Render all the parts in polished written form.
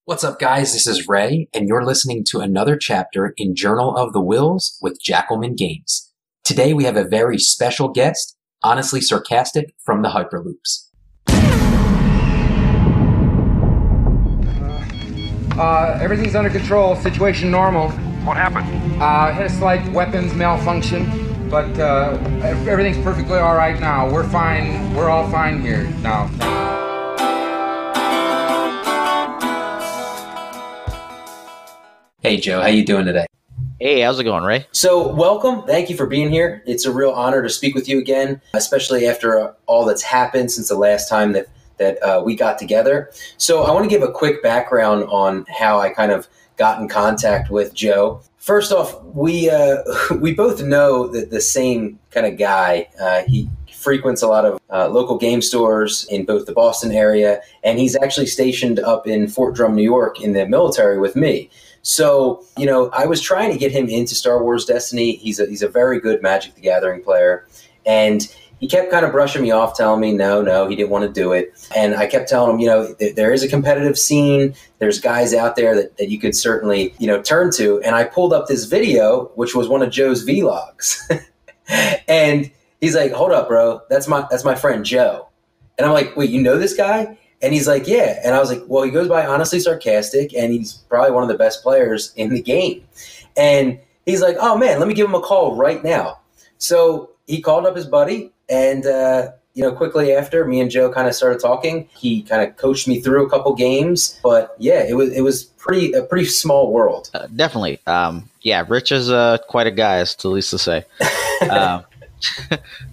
What's up, guys? This is Ray, and you're listening to another chapter in Journal of the Whills with Jackalmen Games. Today we have a very special guest, Honestly Sarcastic from The Hyperloops. Everything's under control. Situation normal. What happened? Had a slight weapons malfunction, but everything's perfectly all right now. We're fine. We're all fine here now. Hey, Joe. How you doing today? Hey, how's it going, Ray? So, welcome. Thank you for being here. It's a real honor to speak with you again, especially after all that's happened since the last time that we got together. So, I want to give a quick background on how I kind of got in contact with Joe. First off, we both know that the same kind of guy. He frequents a lot of local game stores in both the Boston area, and he's actually stationed up in Fort Drum, New York in the military with me. So, I was trying to get him into Star Wars Destiny. He's a very good Magic the Gathering player, and he kept kind of brushing me off, telling me no, he didn't want to do it. And I kept telling him, there is a competitive scene. There's guys out there that you could certainly, turn to. And I pulled up this video, which was one of Joe's vlogs. And he's like, hold up, bro. That's my friend Joe. And I'm like, wait, you know this guy? And he's like, yeah. And I was like, well, he goes by Honestly Sarcastic, and he's probably one of the best players in the game. And he's like, oh, man, let me give him a call right now. So he called up his buddy, and, quickly after, me and Joe kind of started talking. He kind of coached me through a couple games. But, yeah, it was a pretty small world. Definitely. Rich is quite a guy, is the least to say. But,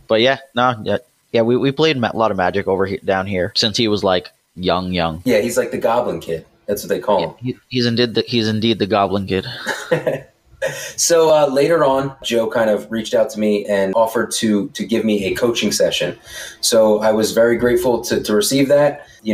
we played a lot of Magic down here since he was, like, young. Yeah, he's like the Goblin Kid. That's what they call him. He's indeed the Goblin Kid. So later on, Joe kind of reached out to me and offered to give me a coaching session. So I was very grateful to receive that. The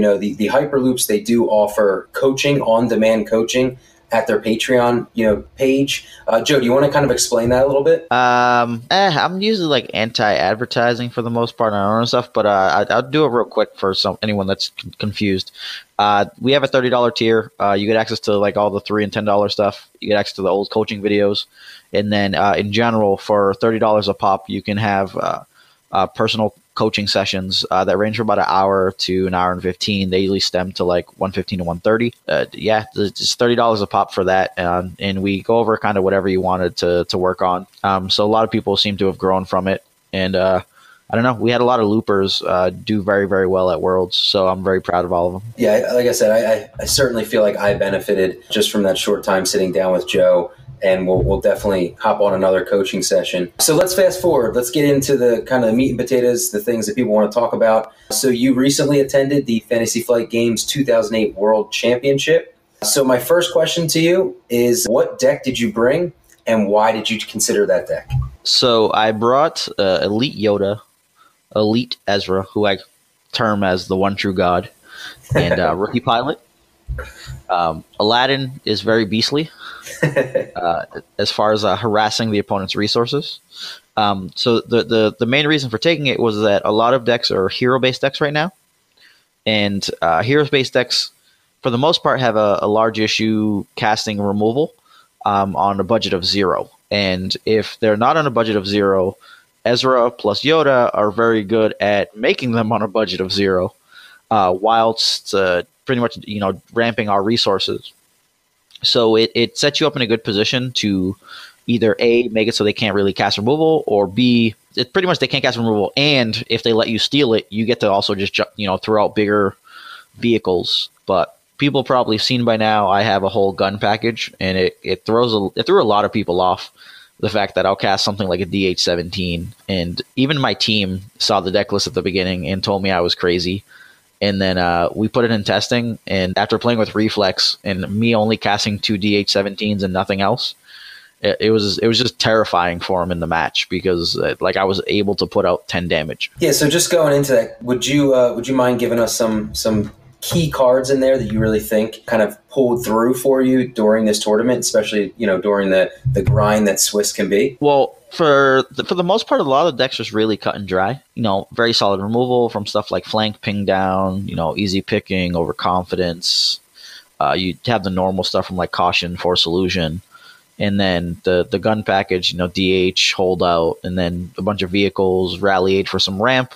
Hyperloops, they do offer coaching, on-demand coaching at their Patreon, page. Joe, do you want to kind of explain that a little bit? I'm usually like anti-advertising for the most part on our own stuff, but I'll do it real quick for anyone that's confused. We have a $30 tier. You get access to like all the $3 and $10 stuff. You get access to the old coaching videos, and then in general, for $30 a pop, you can have personal coaching sessions that range from about an hour to an hour and 15. They usually stem to like 115 to 130. It's $30 a pop for that. And we go over kind of whatever you wanted to work on. So a lot of people seem to have grown from it. And I don't know, we had a lot of loopers do very, very well at Worlds. So I'm very proud of all of them. Yeah, like I said, I certainly feel like I benefited just from that short time sitting down with Joe. And we'll definitely hop on another coaching session. So let's fast forward. Let's get into the kind of meat and potatoes, the things that people want to talk about. So you recently attended the Fantasy Flight Games 2008 World Championship. So my first question to you is, what deck did you bring, and why did you consider that deck? So I brought Elite Yoda, Elite Ezra, who I term as the one true god, and Rookie Pilot. Aladdin is very beastly as far as harassing the opponent's resources. So the main reason for taking it was that a lot of decks are hero-based decks right now, and hero-based decks, for the most part, have a large issue casting removal on a budget of 0. And if they're not on a budget of 0, Ezra plus Yoda are very good at making them on a budget of 0, whilst pretty much, ramping our resources. So it sets you up in a good position to either A, make it so they can't really cast removal, or B, it pretty much they can't cast removal, and if they let you steal it, you get to also just, throw out bigger vehicles. But people probably have seen by now, I have a whole gun package, and it threw a lot of people off, the fact that I'll cast something like a DH-17, and even my team saw the deck list at the beginning and told me I was crazy. And then we put it in testing, and after playing with Reflex and me only casting 2 DH-17s and nothing else, it was just terrifying for him in the match, because I was able to put out 10 damage. Yeah, so just going into that, would you mind giving us some key cards in there that you really think kind of pulled through for you during this tournament, especially during the grind that Swiss can be? Well, for the most part, a lot of the decks was really cut and dry. Very solid removal from stuff like flank, ping down, easy picking, overconfidence, You have the normal stuff from like Caution, Force Illusion, and then the gun package, DH, Holdout, and then a bunch of vehicles, Rally Aid for some ramp,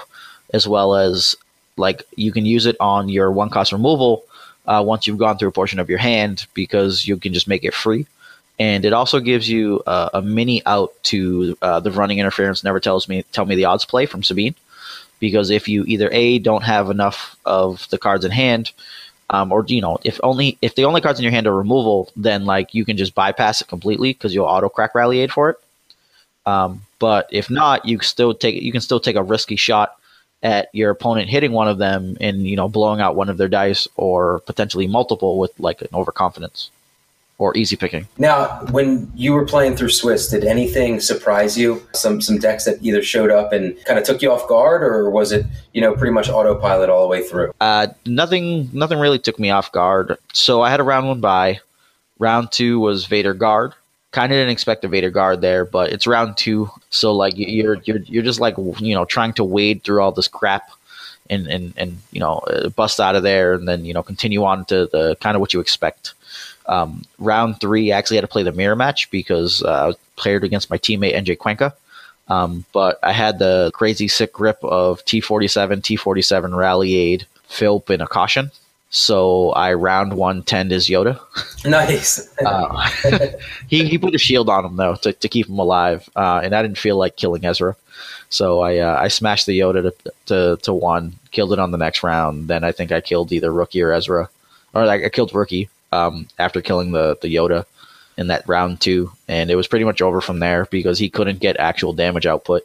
as well as like you can use it on your 1-cost removal once you've gone through a portion of your hand, because you can just make it free. And it also gives you a mini out to the running interference never tell me the odds play from Sabine, because if you either don't have enough of the cards in hand, or if the only cards in your hand are removal, then like you can just bypass it completely because you'll auto crack Rally Aid for it. But if not, you can still take a risky shot at your opponent hitting one of them and blowing out one of their dice, or potentially multiple with like an overconfidence or easy picking. Now, when you were playing through Swiss, did anything surprise you? Some decks that either showed up and kind of took you off guard, or was it pretty much autopilot all the way through? Nothing really took me off guard. So I had a round 1 bye. Round 2 was Vader Guard. Kind of didn't expect a Vader Guard there, but it's round 2, so like you're just like trying to wade through all this crap and bust out of there, and then continue on to the kind of what you expect. Round 3, I actually had to play the mirror match because I was paired against my teammate NJ Cuenca. But I had the crazy sick grip of T47, T47 Rally Aid, Philp, and a Caution. So I round 1 10'd his Yoda. Nice. He put a shield on him though to keep him alive, and I didn't feel like killing Ezra. So I smashed the Yoda to 1, killed it on the next round. Then I think I killed either Rookie or Ezra, or like I killed Rookie after killing the Yoda in that round 2, and it was pretty much over from there because he couldn't get actual damage output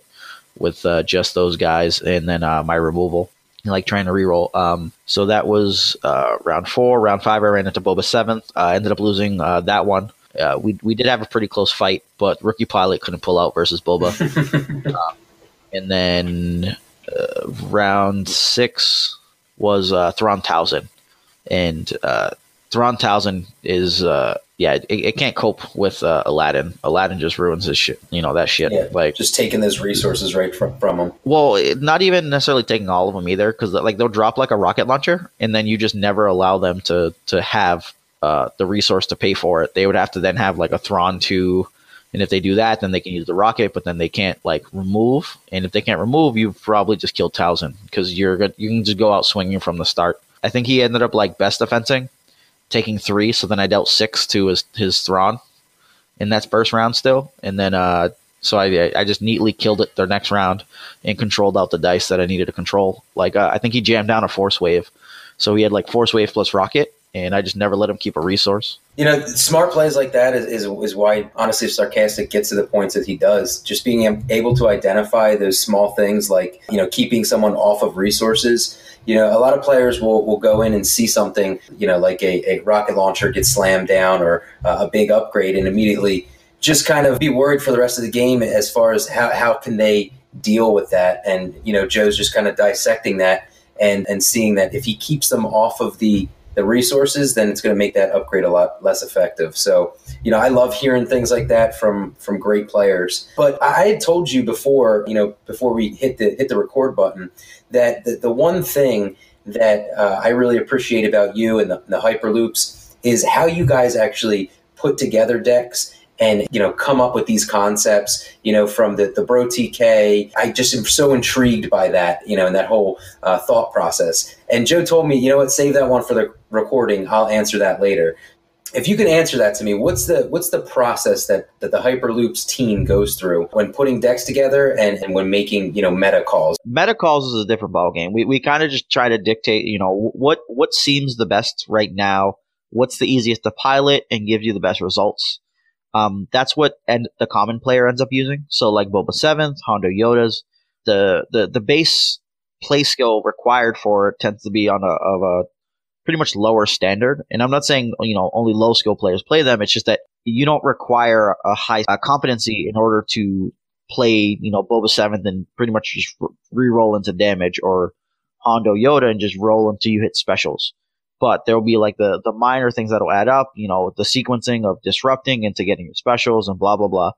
with just those guys, and then my removal, like trying to reroll. So that was round 4. Round 5, I ran into Boba 7th. I ended up losing that one. We did have a pretty close fight, but Rookie Pilot couldn't pull out versus Boba. And then round 6 was Thrawn Towson, and Thrawn Towson is it can't cope with Aladdin. Aladdin just ruins his shit. That shit. Yeah, like just taking those resources right from him. Well, not even necessarily taking all of them either, because like they'll drop like a rocket launcher, and then you just never allow them to have the resource to pay for it. They would have to then have like a Thrawn 2, and if they do that, then they can use the rocket, but then they can't like remove. And if they can't remove, you've probably just killed Towson, because you can just go out swinging from the start. I think he ended up like best defensing, taking 3, so then I dealt 6 to his Thrawn in that first round still, and then so I just neatly killed it the next round and controlled out the dice that I needed to control. Like I think he jammed down a Force Wave, so he had like Force Wave plus Rocket, and I just never let him keep a resource. Smart plays like that is why Honestly Sarcastic gets to the points that he does. Just being able to identify those small things, like keeping someone off of resources. A lot of players will go in and see something, like a rocket launcher get slammed down, or a big upgrade, and immediately just kind of be worried for the rest of the game as far as how can they deal with that. And, Joe's just kind of dissecting that and seeing that if he keeps them off of the resources, then it's going to make that upgrade a lot less effective. So, I love hearing things like that from great players. But I had told you before, before we hit the record button, that the one thing that I really appreciate about you and the Hyperloops is how you guys actually put together decks and come up with these concepts, from the Bro TK. I just am so intrigued by that, and that whole thought process. And Joe told me, save that one for the recording. I'll answer that later. If you can answer that to me, what's the process that the Hyperloops team goes through when putting decks together and when making meta calls? Meta calls is a different ballgame. We kind of just try to dictate what seems the best right now, what's the easiest to pilot and gives you the best results. That's what the common player ends up using. So like Boba 7th, Hondo Yodas, the base play skill required for it tends to be of a pretty much lower standard. And I'm not saying only low skill players play them. It's just that you don't require a high competency in order to play Boba 7th and pretty much just re-roll into damage, or Hondo Yoda and just roll until you hit specials. But there will be like the minor things that will add up, the sequencing of disrupting into getting your specials and blah, blah, blah,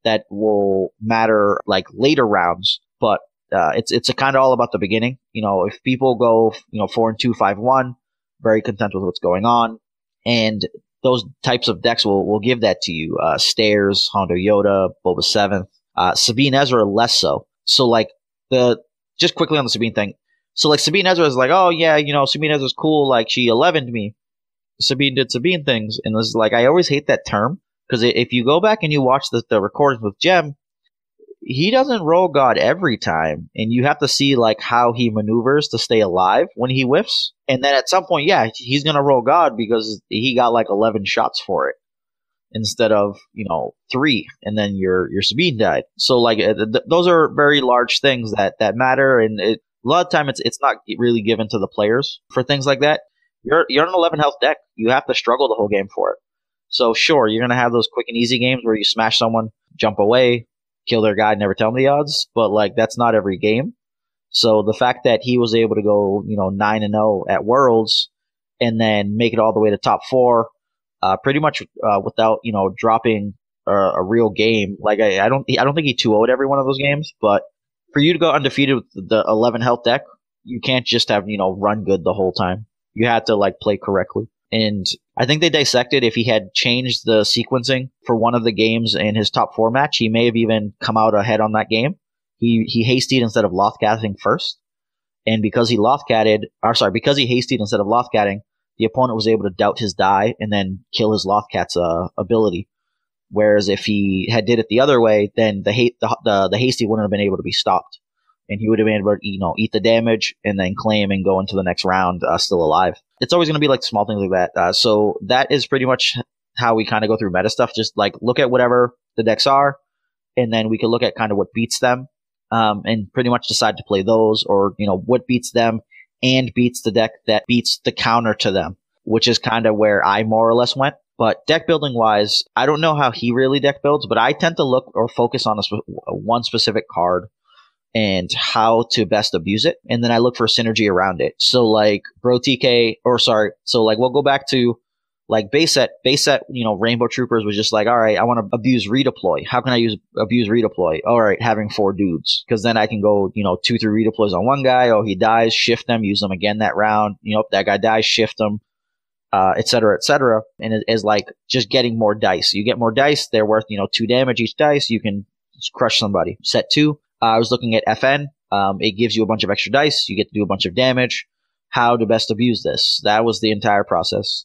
that will matter like later rounds. But it's a kind of all about the beginning. If people go 4-2, 5-1, very content with what's going on, And those types of decks will give that to you. Stairs, Hondo Yoda, Boba 7th, Sabine Ezra less so. So like just quickly on the Sabine thing. So like Sabine Ezra is like, oh yeah, Sabine Ezra's cool. Like she 11'd me. Sabine did Sabine things. And this is like, I always hate that term because if you go back and you watch the recordings with Jem, he doesn't roll God every time, and you have to see like how he maneuvers to stay alive when he whiffs. And then at some point, yeah, he's gonna roll God because he got like 11 shots for it instead of 3, and then your Sabine died. So like those are very large things that matter, and a lot of time it's not really given to the players for things like that. You're an 11 health deck. You have to struggle the whole game for it. So sure, you're gonna have those quick and easy games where you smash someone, jump away, kill their guy, never tell them the odds, but like that's not every game. So the fact that he was able to go 9-0 at Worlds and then make it all the way to top 4, pretty much without dropping a real game. Like I don't think he 2-0'd every one of those games, but for you to go undefeated with the 11 health deck, you can't just have run good the whole time. You had to like play correctly. And I think they dissected if he had changed the sequencing for one of the games in his top 4 match, he may have even come out ahead on that game. He hastied instead of Lothcatting first. And because he because he hastied instead of Lothcatting, the opponent was able to doubt his die and then kill his Lothcat's ability. Whereas if he had did it the other way, then the hasty wouldn't have been able to be stopped. And he would have been able to eat the damage and then claim and go into the next round still alive. It's always going to be like small things like that. So that is pretty much how we kind of go through meta stuff. Just like look at whatever the decks are, and then we can look at kind of what beats them, and pretty much decide to play those, or what beats them and beats the deck that beats the counter to them, which is kind of where I more or less went. But deck building wise, I don't know how he really deck builds, but I tend to look or focus on one specific card and how to best abuse it. And then I look for synergy around it. So like we'll go back to like base set, Rainbow Troopers was just like, all right, I want to abuse redeploy. How can I abuse redeploy? All right, having 4 dudes. Cause then I can go, 2, 3 redeploys on one guy. Oh, he dies, shift them, use them again that round. That guy dies, shift them, et cetera, et cetera. And it is like just getting more dice. You get more dice. They're worth, 2 damage each dice. You can just crush somebody. Set 2. I was looking at FN. It gives you a bunch of extra dice. You get to do a bunch of damage. How to best abuse this? That was the entire process.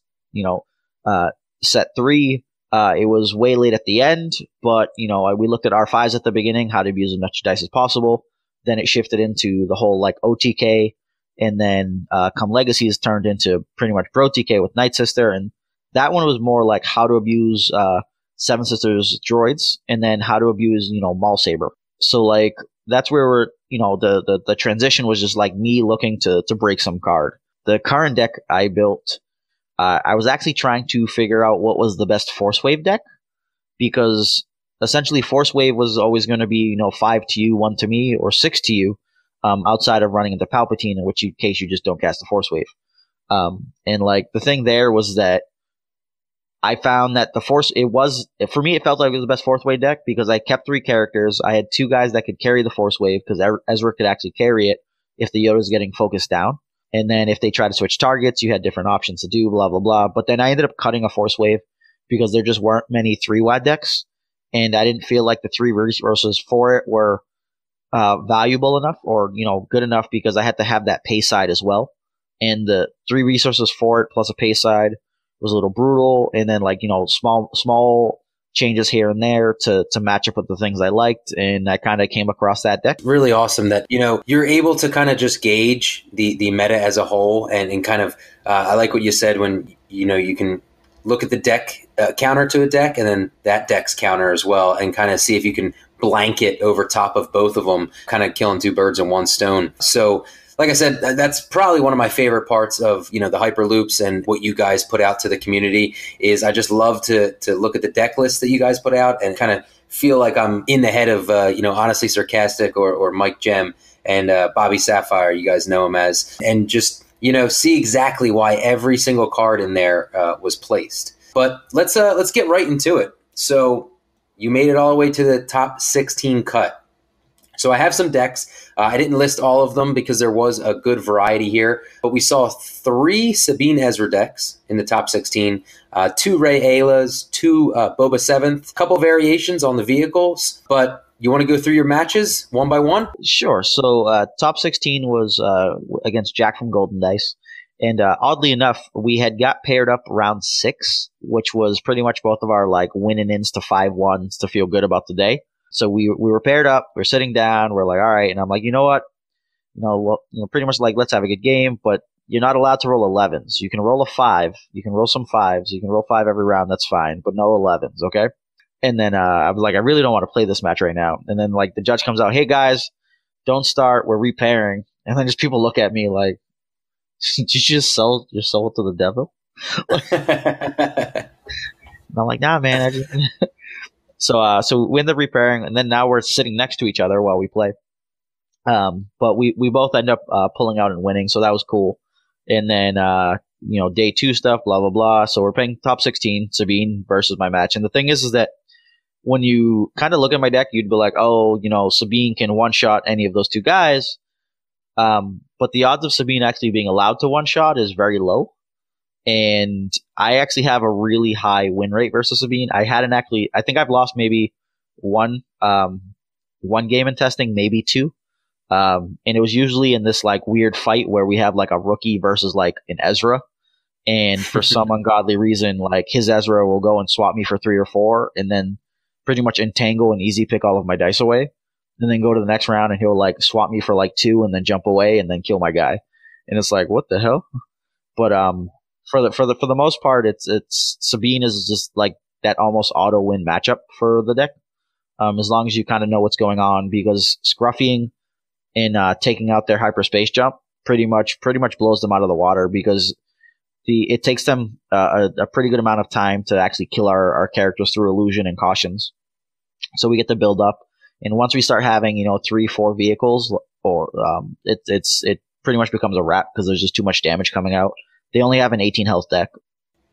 Set 3. It was way late at the end, but we looked at R5s at the beginning, how to abuse as much dice as possible. Then it shifted into the whole like OTK, and then come Legacies turned into pretty much Bro TK with Night Sister, and that one was more like how to abuse Seven Sisters droids, and then how to abuse Maul Saber. So like that's where we're the transition was just like me looking to break some card. The current deck I built, I was actually trying to figure out what was the best Force Wave deck, because essentially Force Wave was always going to be 5 to you, 1 to me, or 6 to you, outside of running into Palpatine, in which case you just don't cast the Force Wave. And like the thing there was that I found that for me, it felt like it was the best Force Wave deck because I kept 3 characters. I had 2 guys that could carry the Force Wave because Ezra could actually carry it if the Yoda's getting focused down. And then if they try to switch targets, you had different options to do, blah, blah, blah. But then I ended up cutting a Force Wave because there just weren't many 3-wide decks. And I didn't feel like the 3 resources for it were valuable enough or, good enough, because I had to have that pay side as well. And the 3 resources for it plus a pay side was a little brutal, and then small changes here and there to match up with the things I liked, and I kind of came across that deck. Really awesome that you're able to kind of just gauge the meta as a whole, and kind of I like what you said when you can look at the deck counter to a deck, and then that deck's counter as well, and kind of see if you can blanket over top of both of them, kind of killing 2 birds in 1 stone. So like I said, that's probably one of my favorite parts of, the Hyperloops and what you guys put out to the community is I just love to look at the deck list that you guys put out and kind of feel like I'm in the head of, Honestly Sarcastic or Mike Jem and Bobby Sapphire, you guys know him as, and just, see exactly why every single card in there was placed. But let's get right into it. So you made it all the way to the top 16 cut. So I have some decks. I didn't list all of them because there was a good variety here, but we saw 3 Sabine Ezra decks in the top 16, 2 Ray Aylas, 2 Boba 7th, a couple variations on the vehicles, but you want to go through your matches one by one? Sure. So top 16 was against Jack from Golden Dice. And oddly enough, we had got paired up round 6, which was pretty much both of our like winning ins to 5-1s to feel good about the day. So we were paired up. We're sitting down. We're like, all right. And I'm like, you know what? Pretty much like, let's have a good game. But you're not allowed to roll 11s. You can roll a 5. You can roll some 5s. You can roll 5 every round. That's fine. But no 11s. Okay. And then I was like, I really don't want to play this match right now. And then like the judge comes out, hey guys, don't start. We're repairing. And then just people look at me like, did you just sell your soul to the devil? And I'm like, nah, man. I just So we end up repairing, and then now we're sitting next to each other while we play. But we both end up pulling out and winning, so that was cool. And then day 2 stuff, blah blah blah. So we're playing top 16 Sabine versus my match, and the thing is that when you kind of look at my deck, you'd be like, oh, Sabine can one shot any of those 2 guys. But the odds of Sabine actually being allowed to one shot is very low. And I actually have a really high win rate versus Sabine. I think I've lost maybe one game in testing, maybe 2. And it was usually in this like weird fight where we have like a rookie versus like an Ezra. And for some ungodly reason, like his Ezra will go and swap me for 3 or 4 and then pretty much entangle and easy pick all of my dice away. And then go to the next round and he'll like swap me for like 2 and then jump away and then kill my guy. And it's like, what the hell? But for the most part, it's Sabine is just like that almost auto win matchup for the deck. As long as you kind of know what's going on, because scruffying and taking out their hyperspace jump pretty much blows them out of the water, because it takes them a pretty good amount of time to actually kill our characters through illusion and cautions. So we get to build up, and once we start having 3-4 vehicles, or it pretty much becomes a wrap because there's just too much damage coming out. They only have an 18 health deck.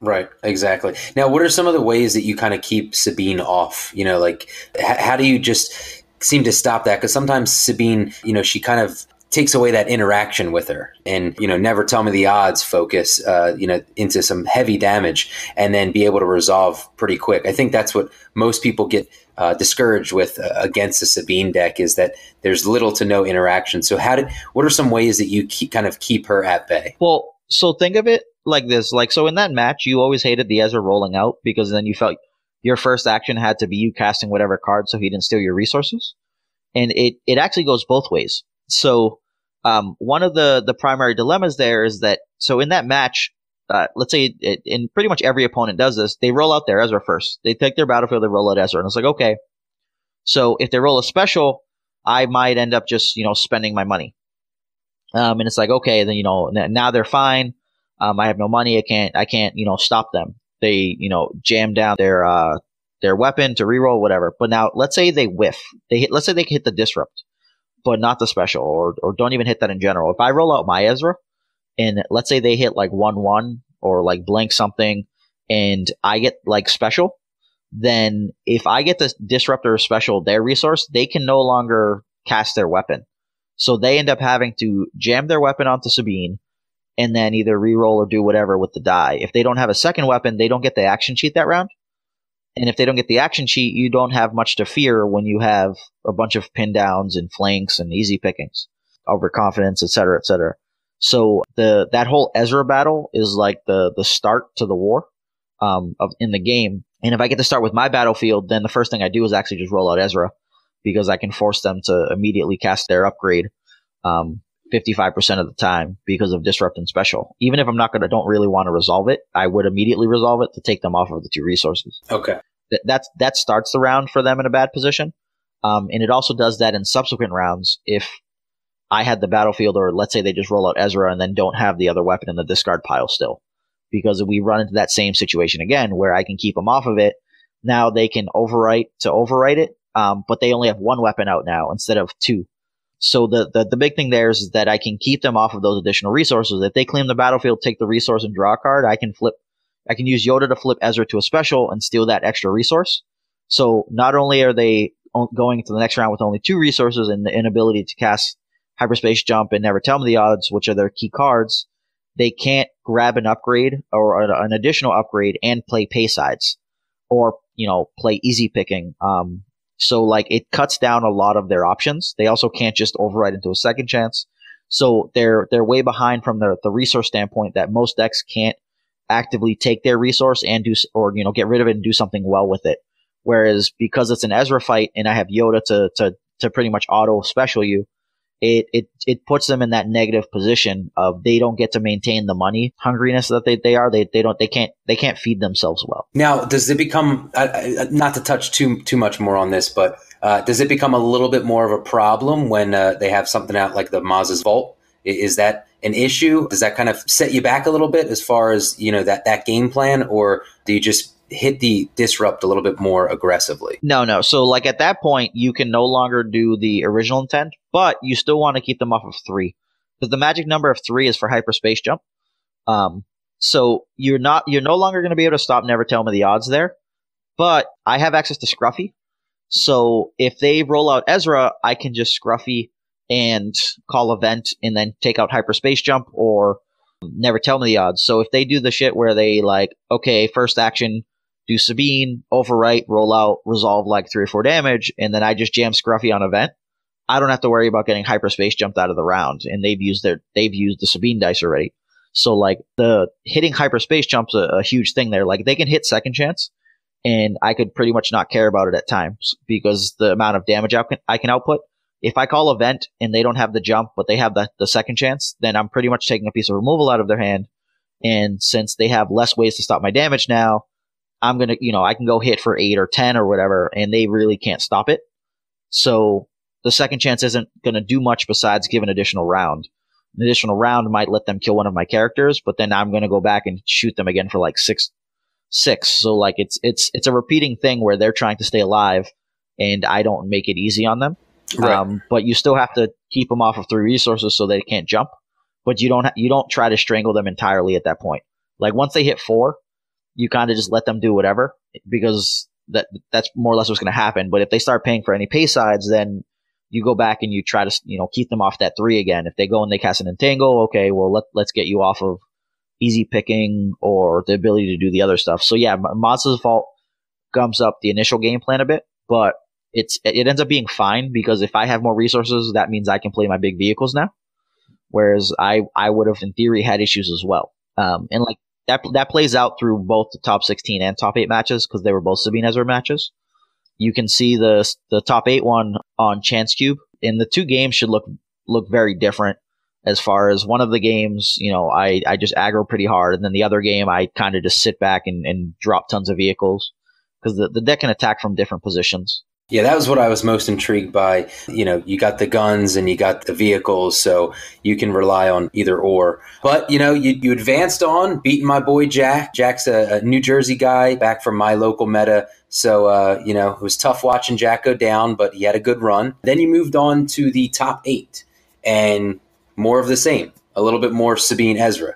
Right, exactly. Now, what are some of the ways that you kind of keep Sabine off? Like, how do you just seem to stop that? Because sometimes Sabine, she kind of takes away that interaction with her, and never tell me the odds focus into some heavy damage and then be able to resolve pretty quick. I think that's what most people get discouraged with against the Sabine deck, is that there's little to no interaction. So what are some ways that you keep her at bay? Well, so think of it like this. Like, so in that match, you always hated the Ezra rolling out, because then you felt your first action had to be you casting whatever card so he didn't steal your resources. And it actually goes both ways. So one of the primary dilemmas there is that, so in that match, let's say in pretty much every opponent does this, they roll out their Ezra first. They take their battlefield, they roll out Ezra. And it's like, okay, so if they roll a special, I might end up just, spending my money. And it's like, okay, then, now they're fine. I have no money. I can't, stop them. They, jam down their weapon to reroll, whatever. But now let's say they whiff. Let's say they hit the disrupt, but not the special, or don't even hit that in general. If I roll out my Ezra and let's say they hit like 1/1 or like blank something and I get like special, then if I get the disrupt or special, their resource, they can no longer cast their weapon. So they end up having to jam their weapon onto Sabine and then either reroll or do whatever with the die. If they don't have a second weapon, they don't get the action sheet that round. And if they don't get the action sheet, you don't have much to fear when you have a bunch of pin downs and flanks and easy pickings, overconfidence, etc., etc. So that whole Ezra battle is like the start to the war in the game. And if I get to start with my battlefield, then the first thing I do is actually just roll out Ezra, because I can force them to immediately cast their upgrade 55% of the time because of disrupt and special. Even if don't really want to resolve it, I would immediately resolve it to take them off of the 2 resources. Okay. That starts the round for them in a bad position. And it also does that in subsequent rounds if I had the battlefield, or let's say they just roll out Ezra and then don't have the other weapon in the discard pile still. Because we run into that same situation again where I can keep them off of it. Now they can overwrite it. But they only have 1 weapon out now instead of 2. So the big thing there is that I can keep them off of those additional resources. If they claim the battlefield, take the resource and draw a card, I can use Yoda to flip Ezra to a special and steal that extra resource. So not only are they going into the next round with only 2 resources and the inability to cast Hyperspace Jump and Never Tell Me the Odds, which are their key cards, they can't grab an upgrade or an additional upgrade and play pay sides or, play easy picking. So like it cuts down a lot of their options. They also can't just override into a second chance. So they're way behind from the resource standpoint that most decks can't actively take their resource and get rid of it and do something well with it. Whereas because it's an Ezra fight and I have Yoda to pretty much auto special you, it puts them in that negative position of they don't get to maintain the money hungriness that they can't feed themselves well. Now, does it become not to touch too much more on this, but does it become a little bit more of a problem when they have something out like the Maz's Vault? Is that an issue? Does that kind of set you back a little bit as far as that game plan, or do you just hit the disrupt a little bit more aggressively? No. So like at that point, you can no longer do the original intent, but you still want to keep them off of 3 because the magic number of 3 is for Hyperspace Jump. So you're no longer going to be able to stop Never Tell Me the Odds there, but I have access to Scruffy. So if they roll out Ezra, I can just Scruffy and call Event and then take out Hyperspace Jump or Never Tell Me the Odds. So if they do the shit where they first action, do Sabine, overwrite, roll out, resolve like 3 or 4 damage, and then I just jam Scruffy on Event, I don't have to worry about getting Hyperspace Jumped out of the round, and they've used the Sabine dice already. So like the hitting Hyperspace Jump's a huge thing there. Like they can hit second chance, and I could pretty much not care about it at times because the amount of damage I can output. If I call Event and they don't have the jump, but they have the second chance, then I'm pretty much taking a piece of removal out of their hand. And since they have less ways to stop my damage now, I'm going to, I can go hit for 8 or 10 or whatever, and they really can't stop it. So the second chance isn't going to do much besides give an additional round. An additional round might let them kill one of my characters, but then I'm going to go back and shoot them again for like 6. So like it's a repeating thing where they're trying to stay alive and I don't make it easy on them. Right. But you still have to keep them off of 3 resources so they can't jump. But you don't try to strangle them entirely at that point. Like once they hit 4, you kind of just let them do whatever because that's more or less what's going to happen. But if they start paying for any pay sides, then you go back and you try to keep them off that 3 again. If they go and they cast an entangle, okay, well let's get you off of easy picking or the ability to do the other stuff. So yeah, Maz's Vault gums up the initial game plan a bit, but it ends up being fine because if I have more resources, that means I can play my big vehicles now. Whereas I would have in theory had issues as well. And like that plays out through both the top 16 and top 8 matches because they were both Sabine Ezra matches. You can see the top 8 one on Chance Cube, and the 2 games should look very different. As far as one of the games, I just aggro pretty hard, and then the other game I kind of just sit back and drop tons of vehicles because the deck can attack from different positions. Yeah, that was what I was most intrigued by. You got the guns and you got the vehicles, so you can rely on either or. But, you advanced on, beating my boy Jack. Jack's a New Jersey guy back from my local meta. So, it was tough watching Jack go down, but he had a good run. Then you moved on to the top 8 and more of the same, a little bit more Sabine Ezra.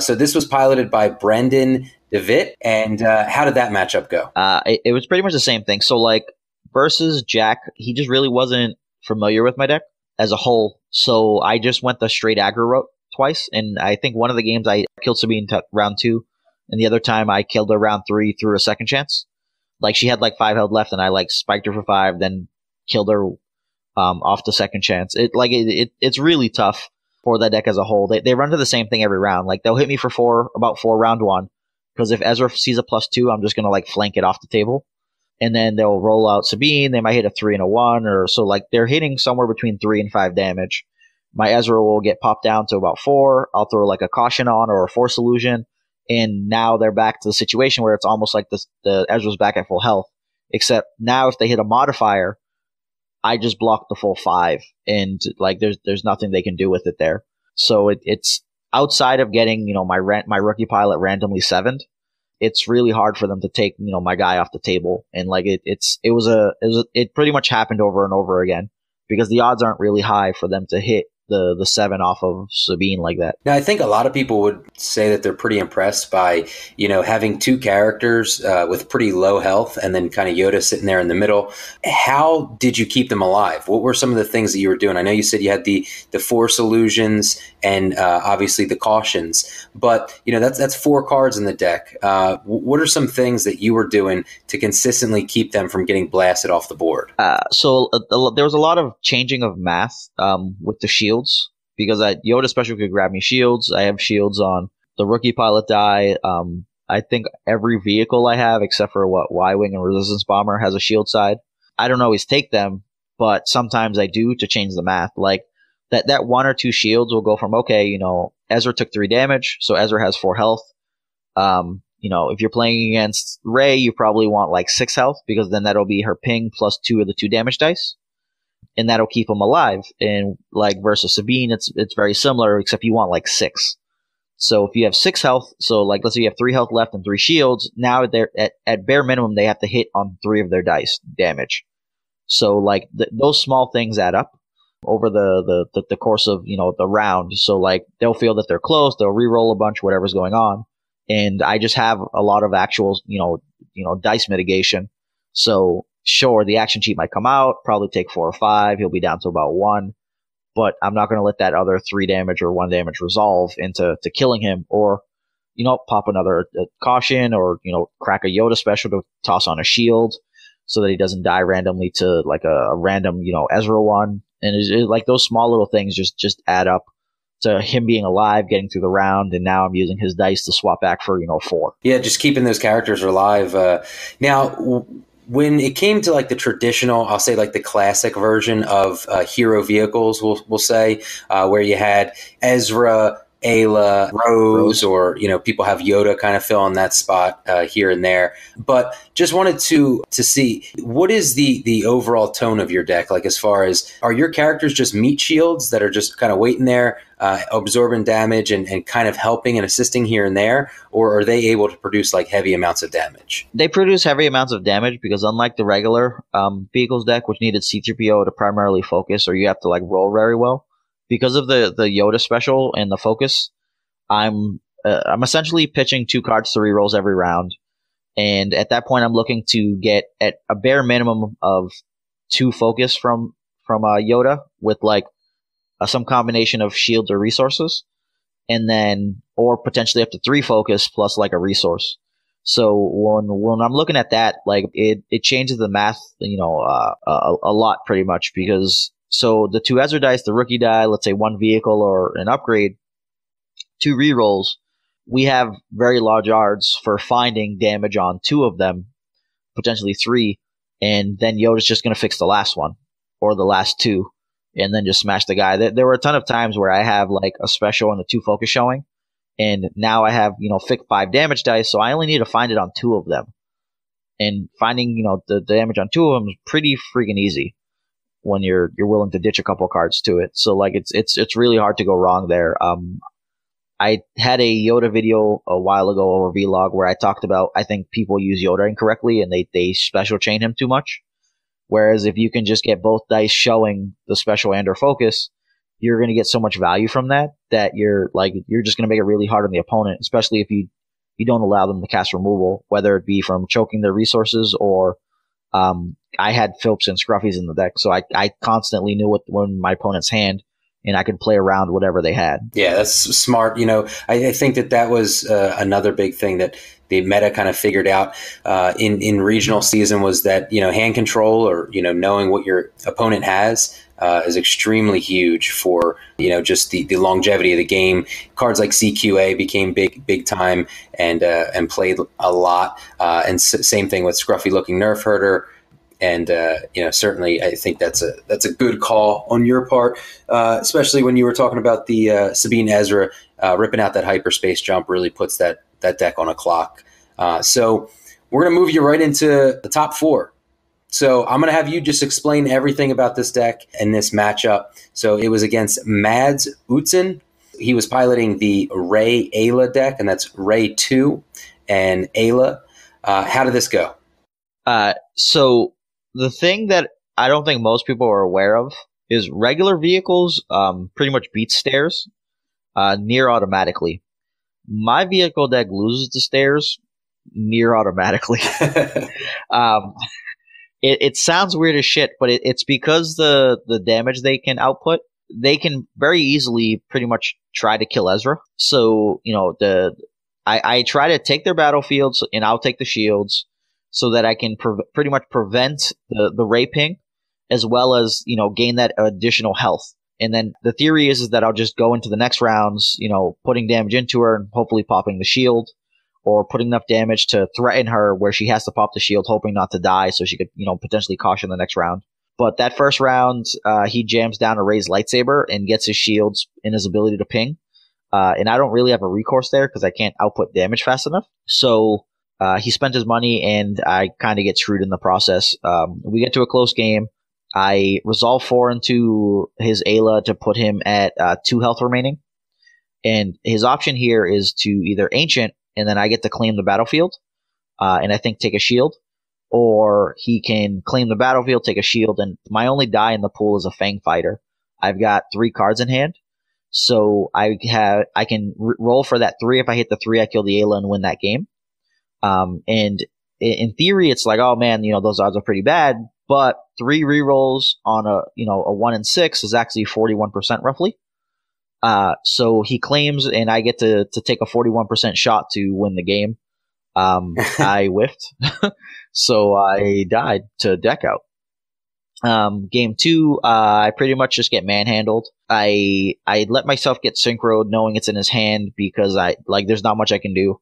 So this was piloted by Brendan DeVitt. And how did that matchup go? It was pretty much the same thing. So, like, versus Jack, he just really wasn't familiar with my deck as a whole. So I just went the straight aggro route twice. And I think one of the games I killed Sabine round 2. And the other time I killed her round 3 through a second chance. Like she had like 5 health left and I like spiked her for 5, then killed her off the second chance. It's really tough for that deck as a whole. They run to the same thing every round. Like they'll hit me for about 4 round 1. Because if Ezra sees a +2, I'm just going to like flank it off the table. And then they'll roll out Sabine. They might hit a 3 and a 1, or so. Like they're hitting somewhere between 3 and 5 damage. My Ezra will get popped down to about 4. I'll throw like a caution on or a force illusion, and now they're back to the situation where it's almost like the Ezra's back at full health. Except now, if they hit a modifier, I just block the full 5, and like there's nothing they can do with it there. So it's outside of getting my rookie pilot randomly 7'd. It's really hard for them to take, my guy off the table. And like it pretty much happened over and over again because the odds aren't really high for them to hit the 7 off of Sabine like that. Now, I think a lot of people would say that they're pretty impressed by, having two characters with pretty low health and then kind of Yoda sitting there in the middle. How did you keep them alive? What were some of the things that you were doing? I know you said you had the Force illusions and obviously the cautions, but that's 4 cards in the deck. What are some things that you were doing to consistently keep them from getting blasted off the board? So there was a lot of changing of math with the shields, because Yoda special could grab me shields. I have shields on the rookie pilot die. I think every vehicle I have, except for Y-Wing and Resistance Bomber, has a shield side. I don't always take them, but sometimes I do to change the math. Like that 1 or 2 shields will go from, okay, Ezra took 3 damage, so Ezra has 4 health. If you're playing against Rey, you probably want like 6 health, because then that'll be her ping plus 2 of the 2 damage dice, and that'll keep them alive. And like versus Sabine, it's very similar, except you want like 6. So if you have 6 health, so like let's say you have 3 health left and 3 shields, now they're at bare minimum they have to hit on 3 of their dice damage. So like those small things add up over the course of the round. So like they'll feel that they're close, they'll re-roll a bunch, whatever's going on. And I just have a lot of actual, dice mitigation. So sure, the action cheat might come out, probably take 4 or 5. He'll be down to about 1, but I'm not going to let that other 3 damage or 1 damage resolve into killing him, or pop another caution, or crack a Yoda special to toss on a shield so that he doesn't die randomly to like a random Ezra one. And it's like those small little things just add up to him being alive, getting through the round, and now I'm using his dice to swap back for 4. Yeah, just keeping those characters alive. Now, when it came to like the traditional, I'll say like the classic version of hero vehicles, we'll say, where you had Ezra, Ayla, Rose, or people have Yoda kind of fill in that spot here and there. But just wanted to see, what is the overall tone of your deck? Like, as far as, are your characters just meat shields that are just kind of waiting there, absorbing damage and kind of helping and assisting here and there, or are they able to produce like heavy amounts of damage? They produce heavy amounts of damage because, unlike the regular vehicles deck, which needed C-3PO to primarily focus, or you have to like roll very well, because of the Yoda special and the focus, I'm essentially pitching 2 cards to rerolls every round, and at that point I'm looking to get at a bare minimum of 2 focus from Yoda with like some combination of shields or resources, and then or potentially up to 3 focus plus like a resource. So when I'm looking at that, like it changes the math, a lot pretty much, because. So the 2 Ezra dice, the rookie die, let's say 1 vehicle or an upgrade, 2 rerolls, we have very large odds for finding damage on 2 of them, potentially 3, and then Yoda's just going to fix the last one, or the last 2, and then just smash the guy. There were a ton of times where I have like a special and a 2 focus showing, and now I have, 5 damage dice, so I only need to find it on 2 of them. And finding, the damage on 2 of them is pretty freaking easy when you're willing to ditch a couple cards to it. So like it's really hard to go wrong there. I had a Yoda video a while ago, or vlog, where I talked about, I think people use Yoda incorrectly and they special chain him too much. Whereas if you can just get both dice showing the special and or focus, you're going to get so much value from that you're just going to make it really hard on the opponent, especially if you don't allow them to cast removal, whether it be from choking their resources or I had Phillips and Scruffys in the deck, so I constantly knew what in my opponent's hand, and I could play around whatever they had. Yeah, that's smart. I think that was another big thing that the meta kind of figured out in regional season, was that hand control, or knowing what your opponent has is extremely huge for just the longevity of the game. Cards like CQA became big time and played a lot, and same thing with Scruffy looking Nerf Herder. And certainly, I think that's a good call on your part, especially when you were talking about the Sabine Ezra ripping out that hyperspace jump. Really puts that deck on a clock. So we're gonna move you right into the top 4. So I'm gonna have you just explain everything about this deck and this matchup. So it was against Mads Utzen. He was piloting the Rey Ayla deck, and that's Rey 2 and Ayla. How did this go? So the thing that I don't think most people are aware of is regular vehicles pretty much beat stairs near automatically. My vehicle deck loses to stairs near automatically. It sounds weird as shit, but it's because the damage they can output, they can very easily pretty much try to kill Ezra. So, I try to take their battlefields and I'll take the shields so that I can pretty much prevent the raping as well as, gain that additional health. And then the theory is that I'll just go into the next rounds, putting damage into her and hopefully popping the shield, or putting enough damage to threaten her where she has to pop the shield, hoping not to die so she could, potentially caution the next round. But that first round, he jams down a raised lightsaber and gets his shields and his ability to ping. And I don't really have a recourse there because I can't output damage fast enough. So he spent his money and I kind of get screwed in the process. We get to a close game. I resolve 4 into his Ayla to put him at 2 health remaining. And his option here is to either Ancient, and then I get to claim the battlefield, and I think take a shield. Or he can claim the battlefield, take a shield, and my only die in the pool is a Fang Fighter. I've got 3 cards in hand. So I can roll for that 3. If I hit the 3, I kill the Ayla and win that game. And in theory, it's like, oh man, those odds are pretty bad. But 3 rerolls on a 1 in 6 is actually 41% roughly. So he claims, and I get to take a 41% shot to win the game. I whiffed, so I died to deck out. Game 2, I pretty much just get manhandled. I let myself get synchroed knowing it's in his hand because there's not much I can do.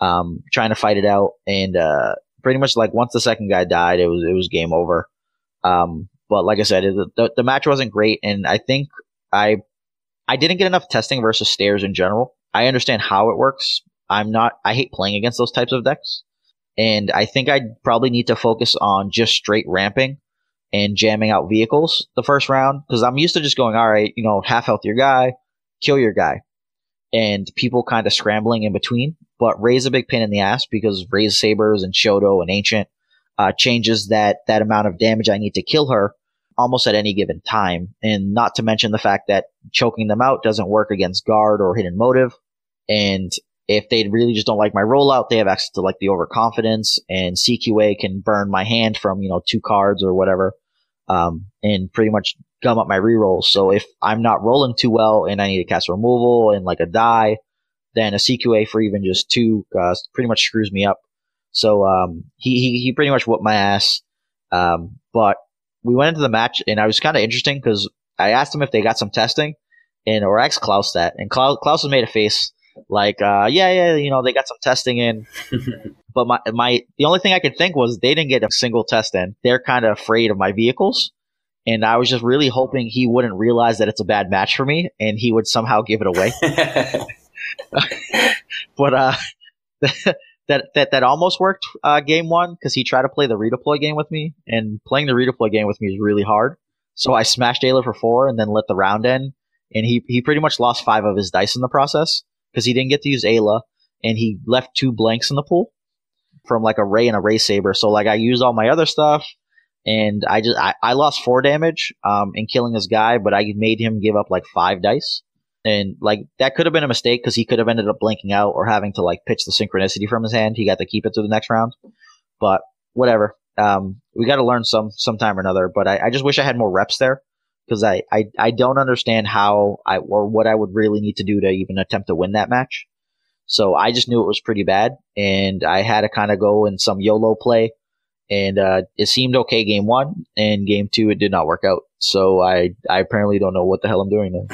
Trying to fight it out, and pretty much once the second guy died, it was game over. But like I said, the match wasn't great, and I think I didn't get enough testing versus stairs in general. I understand how it works. I hate playing against those types of decks. And I think I'd probably need to focus on just straight ramping and jamming out vehicles the first round. Because I'm used to just going, all right, half health your guy, kill your guy. And people kind of scrambling in between. But Ray's a big pain in the ass because Ray's Sabers and Shoto and Ancient changes that amount of damage I need to kill her almost at any given time. And not to mention the fact that choking them out doesn't work against guard or hidden motive. And if they really just don't like my rollout, they have access to the overconfidence, and CQA can burn my hand from 2 cards or whatever, and pretty much gum up my rerolls. So if I'm not rolling too well and I need to cast removal and a die, then a CQA for even just 2 pretty much screws me up. So he pretty much whooped my ass. But we went into the match, and I was kind of interesting because I asked him if they got some testing, or I asked Klaus that, and Klaus has made a face yeah, they got some testing in. But the only thing I could think was they didn't get a single test in. They're kind of afraid of my vehicles, and I was just really hoping he wouldn't realize that it's a bad match for me, and he would somehow give it away. But that almost worked game 1 because he tried to play the redeploy game with me, and playing the redeploy game with me is really hard. So I smashed Ayla for 4 and then let the round end, and he pretty much lost 5 of his dice in the process because he didn't get to use Ayla, and he left 2 blanks in the pool from a Ray and a Ray Saber. So I used all my other stuff, and I lost 4 damage in killing this guy, but I made him give up 5 dice. And that could have been a mistake because he could have ended up blanking out or having to pitch the synchronicity from his hand. He got to keep it to the next round, but whatever. We got to learn sometime or another. But I just wish I had more reps there because I don't understand how or what I would really need to do to even attempt to win that match. So I just knew it was pretty bad, and I had to kind of go in some YOLO play. And it seemed okay game 1, and game 2 it did not work out. So I apparently don't know what the hell I'm doing then.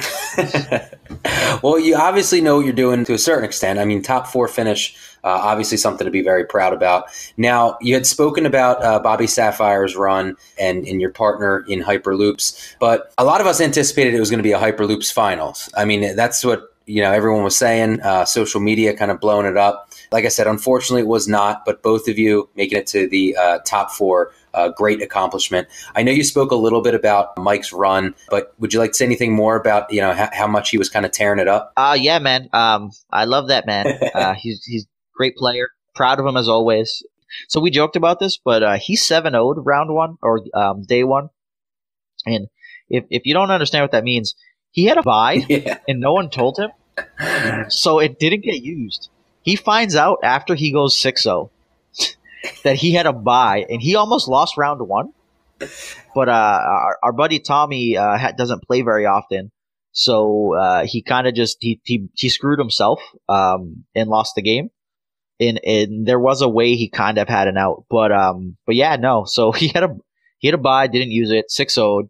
Well, you obviously know what you're doing to a certain extent. I mean, top 4 finish, obviously something to be very proud about. Now, you had spoken about Bobby Sapphire's run and your partner in Hyperloops, but a lot of us anticipated it was going to be a Hyperloops finals. I mean, that's what everyone was saying, social media kind of blowing it up. Like I said, unfortunately, it was not, but both of you making it to the top 4, great accomplishment. I know you spoke a little bit about Mike's run, but would you like to say anything more about how much he was kind of tearing it up? Yeah, man. I love that man. He's a great player. Proud of him as always. So we joked about this, but he 7-0'd round 1 or day 1, and if you don't understand what that means, he had a buy and no one told him, so it didn't get used. He finds out after he goes 6-0 that he had a buy, and he almost lost round 1. But our buddy Tommy doesn't play very often, so he kind of just he screwed himself and lost the game. And there was a way he kind of had an out, but yeah, no. So he had a buy, didn't use it, 6-0.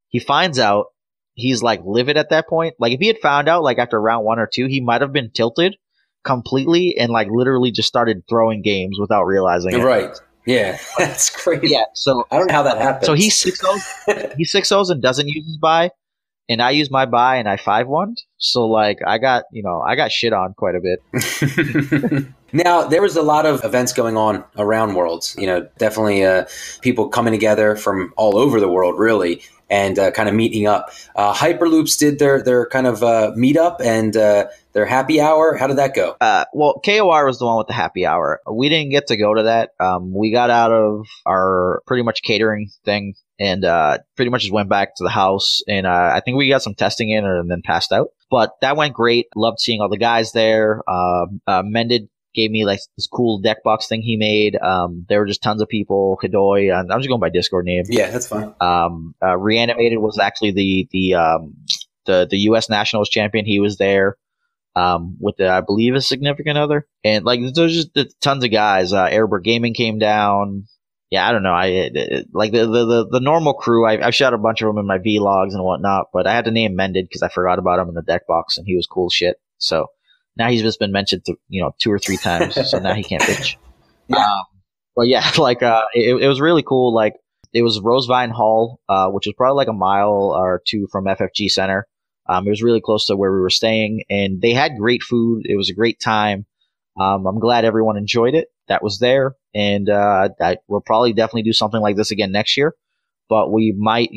He finds out, he's like livid at that point. Like if he had found out like after round 1 or 2, he might have been tilted completely and like literally just started throwing games without realizing it. Right. Yeah, that's crazy. Yeah, so I don't know how that happens. So he 6-0s and doesn't use his buy, and I use my buy and I 5-1'd. So like I got shit on quite a bit. Now, there was a lot of events going on around Worlds. Definitely people coming together from all over the world, really, and kind of meeting up. Hyperloops did their kind of meetup and their happy hour. How did that go? Well, KOR was the one with the happy hour. We didn't get to go to that. We got out of our pretty much catering thing and pretty much just went back to the house. And I think we got some testing in and then passed out. But that went great. Loved seeing all the guys there. Mended gave me like this cool deck box thing he made. There were just tons of people. Hidoy, I'm just going by Discord name. Yeah, that's fine. Reanimated was actually the U.S. Nationals champion. He was there with I believe a significant other, and like there's just tons of guys. Airbird Gaming came down. Yeah, I don't know. Like the normal crew. I've shot a bunch of them in my vlogs and whatnot, but I had to name Mended because I forgot about him in the deck box, and he was cool shit. So. Now he's just been mentioned 2 or 3 times, so now he can't bitch. Yeah. But yeah, like it was really cool. Like it was Rosevine Hall, which is probably like a mile or 2 from FFG Center. It was really close to where we were staying, and they had great food. It was a great time. I'm glad everyone enjoyed it that was there, and we'll probably definitely do something like this again next year. But we might,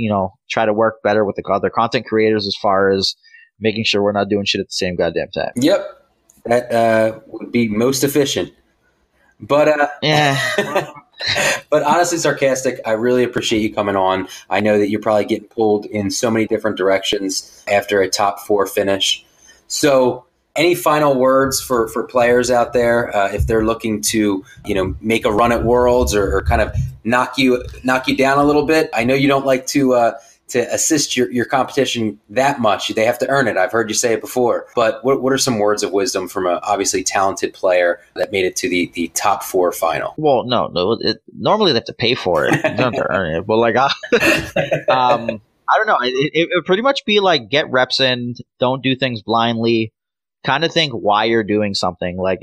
try to work better with the other content creators as far as making sure we're not doing shit at the same goddamn time. Yep. That would be most efficient. But yeah. But honestly, Sarcastic, I really appreciate you coming on. I know that you're probably getting pulled in so many different directions after a top 4 finish. So any final words for players out there if they're looking to make a run at Worlds or kind of knock you down a little bit? I know you don't like to assist your competition that much. They have to earn it. I've heard you say it before. But what are some words of wisdom from a obviously talented player that made it to the top 4 final? Well, no. Normally they have to pay for it. They don't have to earn it. But like, I don't know. It would pretty much be like get reps in, don't do things blindly, kind of think why you're doing something. Like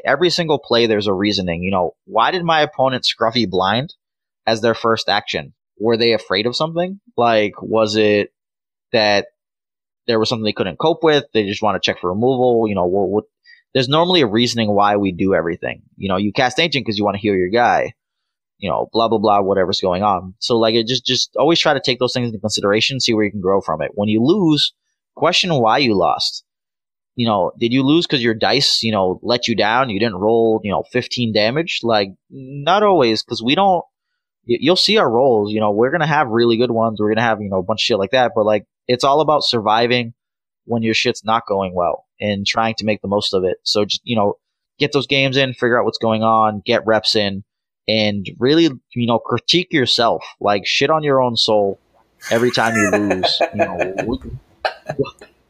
every single play, there's a reasoning. Why did my opponent Scruffy blind as their first action? Were they afraid of something? Like, was it that there was something they couldn't cope with? They just want to check for removal? There's normally a reasoning why we do everything. You cast Ancient because you want to heal your guy. Blah, blah, blah, whatever's going on. So, like, it just always try to take those things into consideration, see where you can grow from it. When you lose, question why you lost. Did you lose because your dice, let you down? You didn't roll, 15 damage? Like, not always, because we don't. You'll see our rolls, we're going to have really good ones. We're going to have, a bunch of shit like that. But like, it's all about surviving when your shit's not going well and trying to make the most of it. So just, get those games in, figure out what's going on, get reps in, and really, critique yourself. Like, shit on your own soul every time you lose.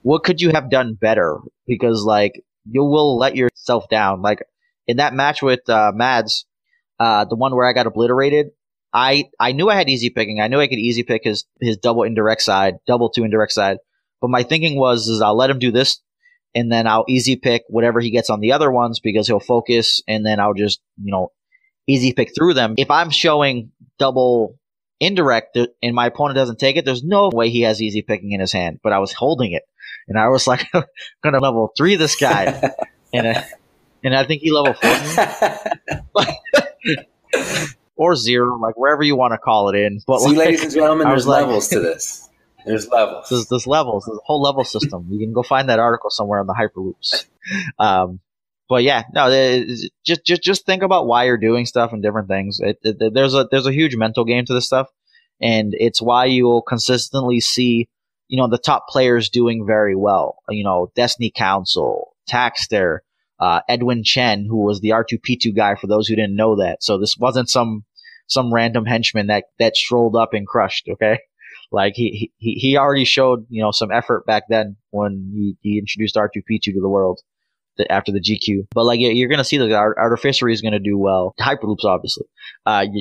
What could you have done better? Because like, you will let yourself down. Like in that match with Mads, the one where I got obliterated, I knew I had easy picking. I knew I could easy pick his double indirect side, double 2 indirect side. But my thinking was I'll let him do this, and then I'll easy pick whatever he gets on the other ones because he'll focus, and then I'll just, easy pick through them. If I'm showing double indirect and my opponent doesn't take it, there's no way he has easy picking in his hand. But I was holding it, and I was like, I'm going to level 3 this guy. and I think he level 4. Or 0, like wherever you want to call it in. But see, like, ladies and gentlemen, there's levels to this. There's levels. There's levels. There's a whole level system. You can go find that article somewhere on the Hyperloops. But yeah, no, just think about why you're doing stuff and different things. There's a huge mental game to this stuff, And it's why you'll consistently see, the top players doing very well. Destiny Council, Taxter, Edwin Chen, who was the R2P2 guy for those who didn't know that. So this wasn't some random henchman that strolled up and crushed, okay? Like he already showed, some effort back then when he introduced R2P2 to the world after the GQ. But like you're gonna see that Artificery is gonna do well. Hyperloops, obviously.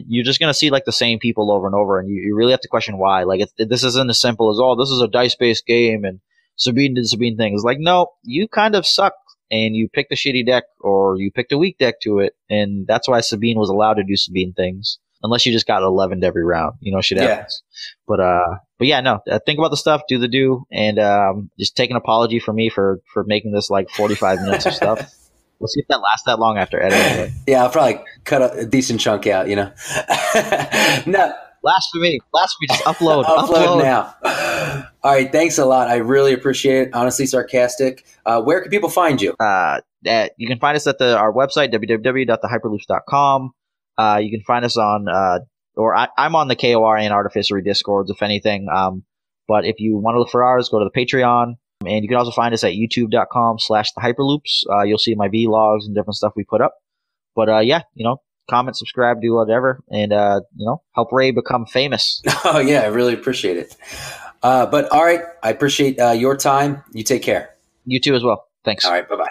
You're just gonna see like the same people over and over, and you really have to question why. Like this isn't as simple as, oh, this is a dice-based game and Sabine did Sabine things. Like, no, you kind of suck and you picked a shitty deck or you picked a weak deck to it, and that's why Sabine was allowed to do Sabine things. Unless you just got 11 every round, shit happens. Yeah. But yeah, no. Think about the stuff, do the do, and just take an apology from me for making this like 45 minutes of stuff. We'll see if that lasts that long after editing. Yeah, I'll probably cut a decent chunk out. No. Blasphemy! Just upload. Upload now. All right, thanks a lot. I really appreciate it. Honestly Sarcastic. Where can people find you? You can find us at our website, www.thehyperloops.com. You can find us on, I'm on the KOR and Artificery Discords, if anything. But if you want to look for ours, go to the Patreon. And you can also find us at youtube.com/thehyperloops. You'll see my vlogs and different stuff we put up. But yeah, comment, subscribe, do whatever, and help Ray become famous. Oh yeah, I really appreciate it. But all right, I appreciate your time. You take care. You too as well. Thanks. All right, bye-bye.